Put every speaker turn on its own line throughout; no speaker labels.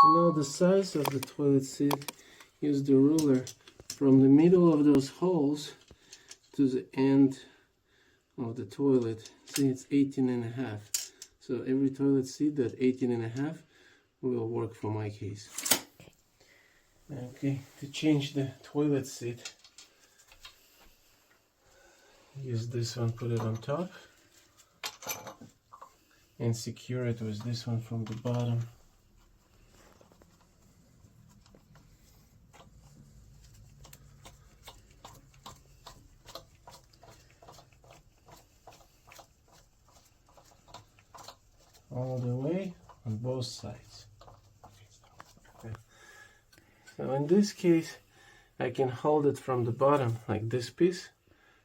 To know the size of the toilet seat, use the ruler from the middle of those holes to the end of the toilet. See, it's 18.5. So every toilet seat that 18.5 will work for my case. Okay, to change the toilet seat, use this one, put it on top, and secure it with this one from the bottom. All the way on both sides. Okay. So in this case, I can hold it from the bottom, like this piece.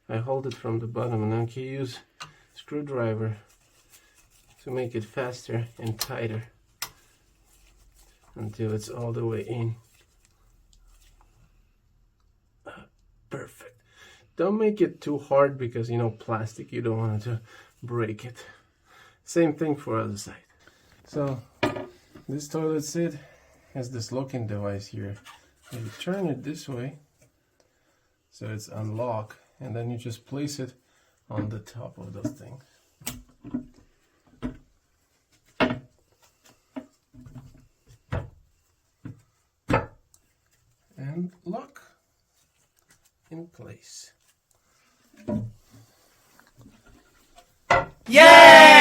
I hold it from the bottom, and I can use screwdriver to make it faster and tighter until it's all the way in. Perfect. Don't make it too hard because, you know, plastic, you don't want it to break it. Same thing for other side. So this toilet seat has this locking device here. You turn it this way so it's unlocked, and then you just place it on the top of those things. And lock in place.
Yay!